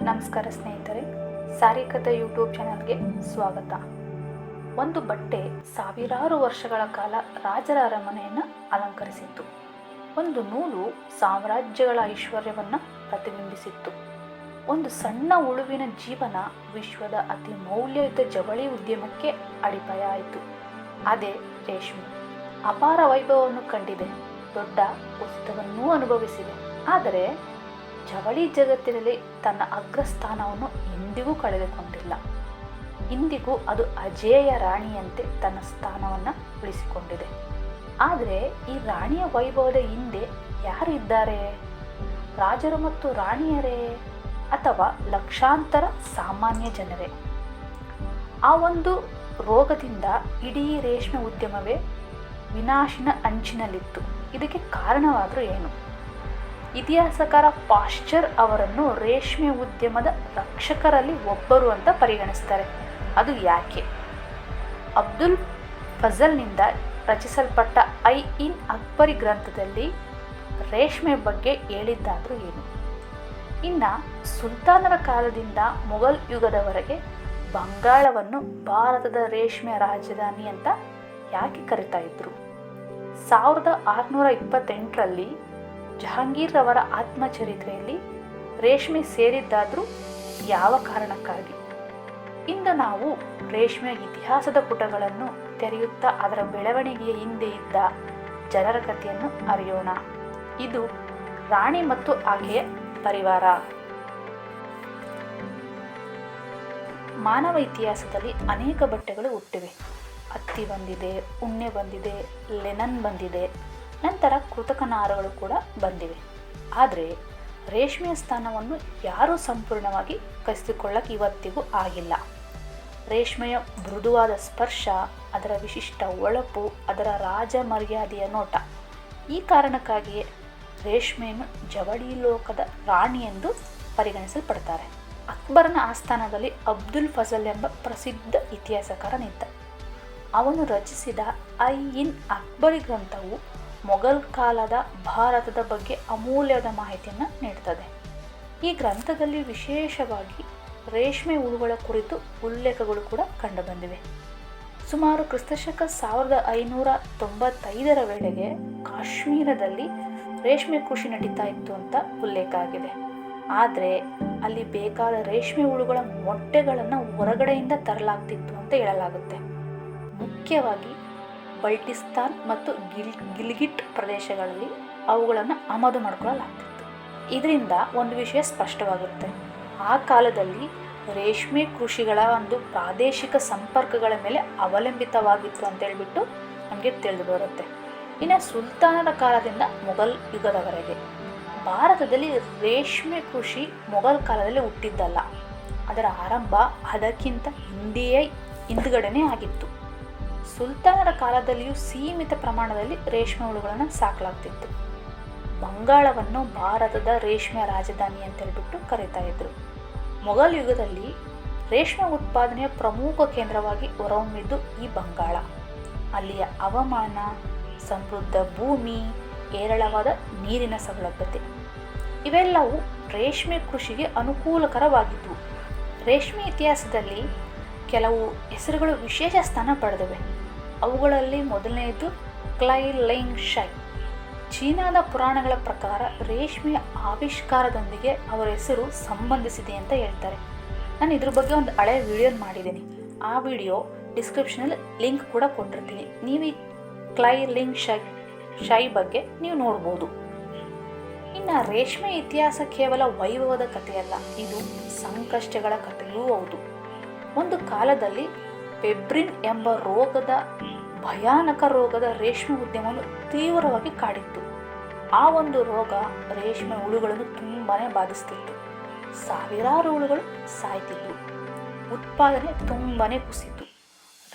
ನಮಸ್ಕಾರ ಸ್ನೇಹಿತರೆ, ಸಾರಿಕಥಾ ಯೂಟ್ಯೂಬ್ ಚಾನಲ್ಗೆ ಸ್ವಾಗತ. ಒಂದು ಬಟ್ಟೆ ಸಾವಿರಾರು ವರ್ಷಗಳ ಕಾಲ ರಾಜರ ಅರಮನೆಯನ್ನು ಅಲಂಕರಿಸಿತ್ತು. ಒಂದು ನೂಲು ಸಾಮ್ರಾಜ್ಯಗಳ ಐಶ್ವರ್ಯವನ್ನು ಪ್ರತಿಬಿಂಬಿಸಿತ್ತು. ಒಂದು ಸಣ್ಣ ಹುಳುವಿನ ಜೀವನ ವಿಶ್ವದ ಅತಿ ಮೌಲ್ಯಯುತ ಜವಳಿ ಉದ್ಯಮಕ್ಕೆ ಅಡಿಪಾಯ ಆಯಿತು. ಅದೇ ರೇಷ್ಮೆ. ಅಪಾರ ವೈಭವವನ್ನು ಕಂಡಿದೆ, ದೊಡ್ಡ ಕುಸಿತವನ್ನೂ ಅನುಭವಿಸಿದೆ. ಆದರೆ ಜವಳಿ ಜಗತ್ತಿನಲ್ಲಿ ತನ್ನ ಅಗ್ರಸ್ಥಾನವನ್ನು ಎಂದಿಗೂ ಕಳೆದುಕೊಂಡಿಲ್ಲ. ಇಂದಿಗೂ ಅದು ಅಜೇಯ ರಾಣಿಯಂತೆ ತನ್ನ ಸ್ಥಾನವನ್ನು ಉಳಿಸಿಕೊಂಡಿದೆ. ಆದರೆ ಈ ರಾಣಿಯ ವೈಭವದ ಹಿಂದೆ ಯಾರು ಇದ್ದಾರೆ? ರಾಜರು ಮತ್ತು ರಾಣಿಯರೇ ಅಥವಾ ಲಕ್ಷಾಂತರ ಸಾಮಾನ್ಯ ಜನರೇ? ಆ ಒಂದು ರೋಗದಿಂದ ಇಡೀ ರೇಷ್ಮೆ ಉದ್ಯಮವೇ ವಿನಾಶಿನ ಅಂಚಿನಲ್ಲಿತ್ತು. ಇದಕ್ಕೆ ಕಾರಣವಾದರೂ ಏನು? ಇತಿಹಾಸಕಾರ ಪಾಶ್ಚರ್ ಅವರನ್ನು ರೇಷ್ಮೆ ಉದ್ಯಮದ ರಕ್ಷಕರಲ್ಲಿ ಒಬ್ಬರು ಅಂತ ಪರಿಗಣಿಸ್ತಾರೆ. ಅದು ಯಾಕೆ? ಅಬ್ದುಲ್ ಫಜಲ್ನಿಂದ ರಚಿಸಲ್ಪಟ್ಟ ಇನ್ ಅಕ್ಬರಿ ಗ್ರಂಥದಲ್ಲಿ ರೇಷ್ಮೆ ಬಗ್ಗೆ ಹೇಳಿದ್ದಾದರೂ ಏನು? ಇನ್ನು ಸುಲ್ತಾನರ ಕಾಲದಿಂದ ಮೊಘಲ್ ಯುಗದವರೆಗೆ ಬಂಗಾಳವನ್ನು ಭಾರತದ ರೇಷ್ಮೆ ರಾಜಧಾನಿ ಅಂತ ಯಾಕೆ ಕರಿತಾ ಇದ್ರು? 1628ರಲ್ಲಿ ಜಹಾಂಗೀರ್ ಅವರ ಆತ್ಮಚರಿತ್ರೆಯಲ್ಲಿ ರೇಷ್ಮೆ ಸೇರಿದ್ದಾದರೂ ಯಾವ ಕಾರಣಕ್ಕಾಗಿ? ಇಂದು ನಾವು ರೇಷ್ಮೆಯ ಇತಿಹಾಸದ ಪುಟಗಳನ್ನು ತೆರೆಯುತ್ತಾ ಅದರ ಬೆಳವಣಿಗೆಯ ಹಿಂದೆ ಇದ್ದ ಜನರ ಕಥೆಯನ್ನು ಅರಿಯೋಣ. ಇದು ರಾಣಿ ಮತ್ತು ಆಕೆಯ ಪರಿವಾರ. ಮಾನವ ಇತಿಹಾಸದಲ್ಲಿ ಅನೇಕ ಬಟ್ಟೆಗಳು ಹುಟ್ಟಿವೆ. ಹತ್ತಿ ಬಂದಿದೆ, ಉಣ್ಣೆ ಬಂದಿದೆ, ಲೆನನ್ ಬಂದಿದೆ, ನಂತರ ಕೃತಕ ನಾರುಗಳು ಕೂಡ ಬಂದಿವೆ. ಆದರೆ ರೇಷ್ಮೆಯ ಸ್ಥಾನವನ್ನು ಯಾರೂ ಸಂಪೂರ್ಣವಾಗಿ ಕಸಿದುಕೊಳ್ಳಕ್ಕೆ ಇವತ್ತಿಗೂ ಆಗಿಲ್ಲ. ರೇಷ್ಮೆಯ ಮೃದುವಾದ ಸ್ಪರ್ಶ, ಅದರ ವಿಶಿಷ್ಟ ಹೊಳಪು, ಅದರ ರಾಜ ಮರ್ಯಾದೆಯ ನೋಟ, ಈ ಕಾರಣಕ್ಕಾಗಿಯೇ ರೇಷ್ಮೆಯನ್ನು ಜವಳಿ ಲೋಕದ ರಾಣಿ ಎಂದು ಪರಿಗಣಿಸಲ್ಪಡ್ತಾರೆ. ಅಕ್ಬರನ ಆಸ್ಥಾನದಲ್ಲಿ ಅಬ್ದುಲ್ ಫಜಲ್ ಎಂಬ ಪ್ರಸಿದ್ಧ ಇತಿಹಾಸಕಾರನಿದ್ದ. ಅವನು ರಚಿಸಿದ ಇನ್ ಅಕ್ಬರಿ ಗ್ರಂಥವು ಮೊಘಲ್ ಕಾಲದ ಭಾರತದ ಬಗ್ಗೆ ಅಮೂಲ್ಯವಾದ ಮಾಹಿತಿಯನ್ನು ನೀಡುತ್ತದೆ. ಈ ಗ್ರಂಥದಲ್ಲಿ ವಿಶೇಷವಾಗಿ ರೇಷ್ಮೆ ಹುಳುಗಳ ಕುರಿತು ಉಲ್ಲೇಖಗಳು ಕೂಡ ಕಂಡುಬಂದಿವೆ. ಸುಮಾರು ಕ್ರಿಸ್ತಶಕ 1595ರ ವೇಳೆಗೆ ಕಾಶ್ಮೀರದಲ್ಲಿ ರೇಷ್ಮೆ ಕೃಷಿ ನಡೀತಾ ಇತ್ತು ಅಂತ ಉಲ್ಲೇಖ ಆಗಿದೆ. ಆದರೆ ಅಲ್ಲಿ ಬೇಕಾದ ರೇಷ್ಮೆ ಹುಳುಗಳ ಮೊಟ್ಟೆಗಳನ್ನು ಹೊರಗಡೆಯಿಂದ ತರಲಾಗ್ತಿತ್ತು ಅಂತ ಹೇಳಲಾಗುತ್ತೆ. ಮುಖ್ಯವಾಗಿ ಬಲ್ಟಿಸ್ತಾನ್ ಮತ್ತು ಗಿಲ್ಗಿಟ್ ಪ್ರದೇಶಗಳಲ್ಲಿ ಅವುಗಳನ್ನು ಆಮದು ಮಾಡಿಕೊಳ್ಳಲಾಗ್ತಿತ್ತು. ಇದರಿಂದ ಒಂದು ವಿಷಯ ಸ್ಪಷ್ಟವಾಗುತ್ತೆ. ಆ ಕಾಲದಲ್ಲಿ ರೇಷ್ಮೆ ಕೃಷಿಗಳ ಒಂದು ಪ್ರಾದೇಶಿಕ ಸಂಪರ್ಕಗಳ ಮೇಲೆ ಅವಲಂಬಿತವಾಗಿತ್ತು ಅಂತ ಹೇಳ್ಬಿಟ್ಟು ನಮಗೆ ತಿಳಿದು ಬರುತ್ತೆ. ಇನ್ನು ಸುಲ್ತಾನರ ಕಾಲದಿಂದ ಮೊಘಲ್ ಯುಗದವರೆಗೆ ಭಾರತದಲ್ಲಿ ರೇಷ್ಮೆ ಕೃಷಿ ಮೊಘಲ್ ಕಾಲದಲ್ಲಿ ಹುಟ್ಟಿದ್ದಲ್ಲ. ಅದರ ಆರಂಭ ಅದಕ್ಕಿಂತ ಹಿಂದುಗಡೆನೇ ಆಗಿತ್ತು. ಸುಲ್ತಾನರ ಕಾಲದಲ್ಲಿಯೂ ಸೀಮಿತ ಪ್ರಮಾಣದಲ್ಲಿ ರೇಷ್ಮೆ ಹುಳುಗಳನ್ನು ಸಾಕಲಾಗ್ತಿತ್ತು. ಬಂಗಾಳವನ್ನು ಭಾರತದ ರೇಷ್ಮೆ ರಾಜಧಾನಿ ಅಂತ ಹೇಳ್ಬಿಟ್ಟು ಕರೀತಾ ಇದ್ರು. ಮೊಘಲ್ ಯುಗದಲ್ಲಿ ರೇಷ್ಮೆ ಉತ್ಪಾದನೆಯ ಪ್ರಮುಖ ಕೇಂದ್ರವಾಗಿ ಹೊರಹೊಮ್ಮಿದ್ದು ಈ ಬಂಗಾಳ. ಅಲ್ಲಿಯ ಹವಾಮಾನ, ಸಮೃದ್ಧ ಭೂಮಿ, ಹೇರಳವಾದ ನೀರಿನ ಸೌಲಭ್ಯತೆ ಇವೆಲ್ಲವೂ ರೇಷ್ಮೆ ಕೃಷಿಗೆ ಅನುಕೂಲಕರವಾಗಿದ್ದವು. ರೇಷ್ಮೆ ಇತಿಹಾಸದಲ್ಲಿ ಕೆಲವು ಹೆಸರುಗಳು ವಿಶೇಷ ಸ್ಥಾನ ಪಡೆದಿವೆ. ಅವುಗಳಲ್ಲಿ ಮೊದಲನೆಯದು ಕ್ಲೈ ಲೆಂಗ್ ಶೈ. ಚೀನಾದ ಪುರಾಣಗಳ ಪ್ರಕಾರ ರೇಷ್ಮೆಯ ಆವಿಷ್ಕಾರದೊಂದಿಗೆ ಅವರ ಹೆಸರು ಸಂಬಂಧಿಸಿದೆ ಅಂತ ಹೇಳ್ತಾರೆ. ನಾನು ಇದ್ರ ಬಗ್ಗೆ ಒಂದು ಹಳೆ ವಿಡಿಯೋ ಮಾಡಿದ್ದೀನಿ. ಆ ವಿಡಿಯೋ ಡಿಸ್ಕ್ರಿಪ್ಷನಲ್ಲಿ ಲಿಂಕ್ ಕೂಡ ಕೊಟ್ಟಿರ್ತೀನಿ. ನೀವು ಈ ಕ್ಲೈ ಲೆಂಗ್ ಶೈ ಬಗ್ಗೆ ನೀವು ನೋಡ್ಬೋದು. ಇನ್ನು ರೇಷ್ಮೆ ಇತಿಹಾಸ ಕೇವಲ ವೈಭವದ ಕಥೆಯಲ್ಲ, ಇದು ಸಂಕಷ್ಟಗಳ ಕಥೆಯೂ ಹೌದು. ಒಂದು ಕಾಲದಲ್ಲಿ ಪೆಬ್ರಿನ್ ಎಂಬ ಭಯಾನಕ ರೋಗದ ರೇಷ್ಮೆ ಉದ್ಯಮವನ್ನು ತೀವ್ರವಾಗಿ ಕಾಡಿತ್ತು. ಆ ಒಂದು ರೋಗ ರೇಷ್ಮೆ ಹುಳುಗಳನ್ನು ತುಂಬಾ ಬಾಧಿಸ್ತಿತ್ತು. ಸಾವಿರಾರು ಹುಳುಗಳು ಸಾಯ್ತಿದ್ವು. ಉತ್ಪಾದನೆ ತುಂಬಾ ಕುಸಿತು.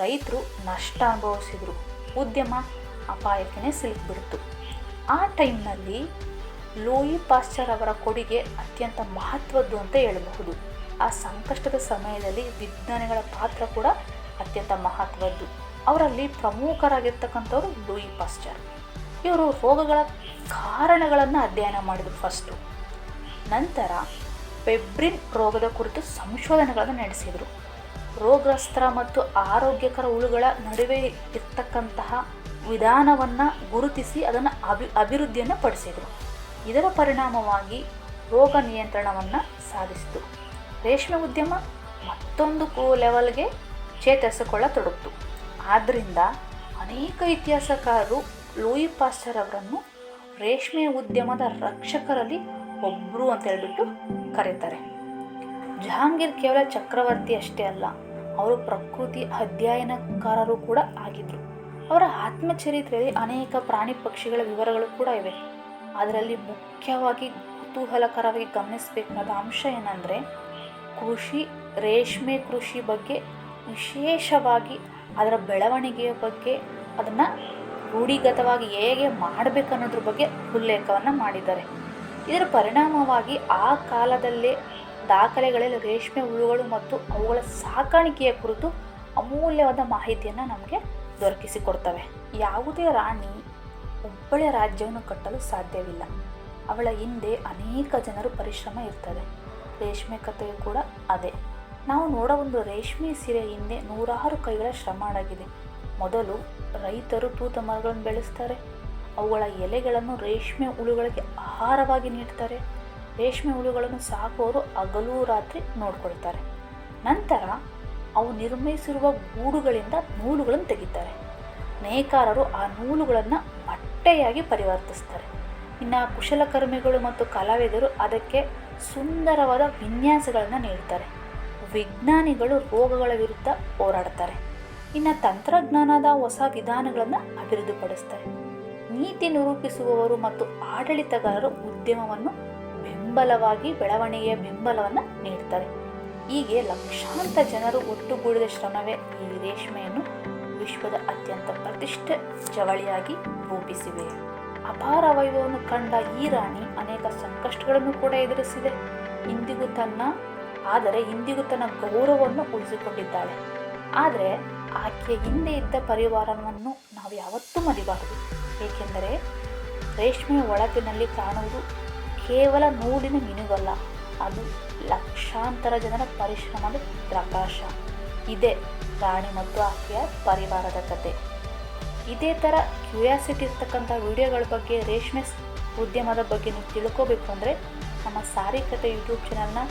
ರೈತರು ನಷ್ಟ ಅನುಭವಿಸಿದರು. ಉದ್ಯಮ ಅಪಾಯಕ್ಕೆ ಸಿಲುಕಿಬಿಡ್ತು. ಆ ಟೈಮ್ನಲ್ಲಿ ಲೂಯಿ ಪಾಶ್ಚರ್ ಅವರ ಕೊಡುಗೆ ಅತ್ಯಂತ ಮಹತ್ವದ್ದು ಅಂತ ಹೇಳಬಹುದು. ಆ ಸಂಕಷ್ಟದ ಸಮಯದಲ್ಲಿ ವಿಜ್ಞಾನಿಗಳ ಪಾತ್ರ ಕೂಡ ಅತ್ಯಂತ ಮಹತ್ವದ್ದು. ಅವರಲ್ಲಿ ಪ್ರಮುಖರಾಗಿರ್ತಕ್ಕಂಥವ್ರು ಲೂಯಿ ಪಾಶ್ಚರ್. ಇವರು ರೋಗಗಳ ಕಾರಣಗಳನ್ನು ಅಧ್ಯಯನ ಮಾಡಿದರು ಫಸ್ಟು. ನಂತರ ಪೆಬ್ರಿನ್ ರೋಗದ ಕುರಿತು ಸಂಶೋಧನೆಗಳನ್ನು ನಡೆಸಿದರು. ರೋಗಗ್ರಸ್ತ ಮತ್ತು ಆರೋಗ್ಯಕರ ಹುಳುಗಳ ನಡುವೆ ಇರ್ತಕ್ಕಂತಹ ವಿಧಾನವನ್ನು ಗುರುತಿಸಿ ಅದನ್ನು ಅಭಿವೃದ್ಧಿಯನ್ನು ಪಡಿಸಿದರು. ಇದರ ಪರಿಣಾಮವಾಗಿ ರೋಗ ನಿಯಂತ್ರಣವನ್ನು ಸಾಧಿಸಿತು. ರೇಷ್ಮೆ ಉದ್ಯಮ ಮತ್ತೊಂದು ಲೆವೆಲ್ಗೆ ಚೇತರಿಸಿಕೊಳ್ಳತೊಡಗಿತು. ಆದ್ದರಿಂದ ಅನೇಕ ಇತಿಹಾಸಕಾರರು ಲೂಯಿ ಪಾಸ್ಚರ್ ಅವರನ್ನು ರೇಷ್ಮೆ ಉದ್ಯಮದ ರಕ್ಷಕರಲ್ಲಿ ಒಬ್ಬರು ಅಂತ ಹೇಳ್ಬಿಟ್ಟು ಕರೀತಾರೆ. ಜಹಾಂಗೀರ್ ಕೇವಲ ಚಕ್ರವರ್ತಿ ಅಷ್ಟೇ ಅಲ್ಲ, ಅವರು ಪ್ರಕೃತಿ ಅಧ್ಯಯನಕಾರರು ಕೂಡ ಆಗಿದ್ದರು. ಅವರ ಆತ್ಮಚರಿತ್ರೆಯಲ್ಲಿ ಅನೇಕ ಪ್ರಾಣಿ ಪಕ್ಷಿಗಳ ವಿವರಗಳು ಕೂಡ ಇವೆ. ಅದರಲ್ಲಿ ಮುಖ್ಯವಾಗಿ ಕುತೂಹಲಕರವಾಗಿ ಗಮನಿಸಬೇಕಾದ ಅಂಶ ಏನಂದರೆ ರೇಷ್ಮೆ ಕೃಷಿ ಬಗ್ಗೆ, ವಿಶೇಷವಾಗಿ ಅದರ ಬೆಳವಣಿಗೆಯ ಬಗ್ಗೆ, ಅದನ್ನು ರೂಢಿಗತವಾಗಿ ಹೇಗೆ ಮಾಡಬೇಕನ್ನೋದ್ರ ಬಗ್ಗೆ ಉಲ್ಲೇಖವನ್ನು ಮಾಡಿದ್ದಾರೆ. ಇದರ ಪರಿಣಾಮವಾಗಿ ಆ ಕಾಲದಲ್ಲೇ ದಾಖಲೆಗಳಲ್ಲಿ ರೇಷ್ಮೆ ಹುಳುಗಳು ಮತ್ತು ಅವುಗಳ ಸಾಕಾಣಿಕೆಯ ಕುರಿತು ಅಮೂಲ್ಯವಾದ ಮಾಹಿತಿಯನ್ನು ನಮಗೆ ದೊರಕಿಸಿಕೊಡ್ತವೆ. ಯಾವುದೇ ರಾಣಿ ಒಬ್ಬಳೆ ರಾಜ್ಯವನ್ನು ಕಟ್ಟಲು ಸಾಧ್ಯವಿಲ್ಲ. ಅವಳ ಹಿಂದೆ ಅನೇಕ ಜನರು ಪರಿಶ್ರಮ ಇರ್ತದೆ. ರೇಷ್ಮೆ ಕಥೆಯು ಕೂಡ ಅದೇ. ನಾವು ನೋಡೋ ಒಂದು ರೇಷ್ಮೆ ಸೀರೆ ಹಿಂದೆ ನೂರಾರು ಕೈಗಳ ಶ್ರಮ ಅಡಗಿದೆ. ಮೊದಲು ರೈತರು ತೂತ ಮರಗಳನ್ನು ಬೆಳೆಸ್ತಾರೆ. ಅವುಗಳ ಎಲೆಗಳನ್ನು ರೇಷ್ಮೆ ಹುಳುಗಳಿಗೆ ಆಹಾರವಾಗಿ ನೀಡ್ತಾರೆ. ರೇಷ್ಮೆ ಹುಳುಗಳನ್ನು ಸಾಕುವವರು ಹಗಲು ರಾತ್ರಿ ನೋಡ್ಕೊಳ್ತಾರೆ. ನಂತರ ಅವು ನಿರ್ಮಿಸಿರುವ ಗೂಡುಗಳಿಂದ ನೂಲುಗಳನ್ನು ತೆಗಿತಾರೆ. ನೇಕಾರರು ಆ ನೂಲುಗಳನ್ನು ಬಟ್ಟೆಯಾಗಿ ಪರಿವರ್ತಿಸ್ತಾರೆ. ಇನ್ನು ಕುಶಲಕರ್ಮಿಗಳು ಮತ್ತು ಕಲಾವಿದರು ಅದಕ್ಕೆ ಸುಂದರವಾದ ವಿನ್ಯಾಸಗಳನ್ನು ನೀಡ್ತಾರೆ. ವಿಜ್ಞಾನಿಗಳು ರೋಗಗಳ ವಿರುದ್ಧ ಹೋರಾಡ್ತಾರೆ. ಇನ್ನು ತಂತ್ರಜ್ಞಾನದ ಹೊಸ ವಿಧಾನಗಳನ್ನು ಅಭಿವೃದ್ಧಿಪಡಿಸ್ತಾರೆ. ನೀತಿ ನಿರೂಪಿಸುವವರು ಮತ್ತು ಆಡಳಿತಗಾರರು ಉದ್ಯಮವನ್ನು ಬೆಳವಣಿಗೆಯ ಬೆಂಬಲವನ್ನು ನೀಡ್ತಾರೆ. ಹೀಗೆ ಲಕ್ಷಾಂತರ ಜನರು ಒಟ್ಟುಗೂಡಿದ ಶ್ರಮವೇ ಈ ರೇಷ್ಮೆಯನ್ನು ವಿಶ್ವದ ಅತ್ಯಂತ ಪ್ರತಿಷ್ಠೆ ಜವಳಿಯಾಗಿ ರೂಪಿಸಿವೆ. ಅಪಾರ ವೈಭವವನ್ನು ಕಂಡ ಈ ರಾಣಿ ಅನೇಕ ಸಂಕಷ್ಟಗಳನ್ನು ಕೂಡ ಎದುರಿಸಿದೆ. ಇಂದಿಗೂ ತನ್ನ ಗೌರವವನ್ನು ಉಳಿಸಿಕೊಂಡಿದ್ದಾಳೆ. ಆದರೆ ಆಕೆಯ ಹಿಂದೆ ಇದ್ದ ಪರಿವಾರವನ್ನು ನಾವು ಯಾವತ್ತೂ ಮರಿಬಾರದು. ಏಕೆಂದರೆ ರೇಷ್ಮೆಯ ಒಳಗಿನಲ್ಲಿ ಕಾಣುವುದು ಕೇವಲ ನೂಲಿನ ಮಿನುಗಲ್ಲ, ಅದು ಲಕ್ಷಾಂತರ ಜನರ ಪರಿಶ್ರಮದ ಪ್ರಕಾಶ. ಇದೇ ರಾಣಿ ಮತ್ತು ಆಕೆಯ ಪರಿವಾರದ ಕತೆ. ಇದೇ ಥರ ಕ್ಯೂರಿಯಾಸಿಟಿ ಇರ್ತಕ್ಕಂಥ ವಿಡಿಯೋಗಳ ಬಗ್ಗೆ, ರೇಷ್ಮೆ ಉದ್ಯಮದ ಬಗ್ಗೆ ನೀವು ತಿಳ್ಕೋಬೇಕು ಅಂದರೆ ನಮ್ಮ ಸಾರಿಕತೆ ಯೂಟ್ಯೂಬ್ ಚಾನಲ್ನ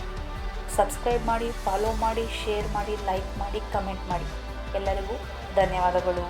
ಸಬ್ಸ್ಕ್ರೈಬ್ ಮಾಡಿ, ಫಾಲೋ ಮಾಡಿ, ಶೇರ್ ಮಾಡಿ, ಲೈಕ್ ಮಾಡಿ, ಕಮೆಂಟ್ ಮಾಡಿ. ಎಲ್ಲರಿಗೂ ಧನ್ಯವಾದಗಳು.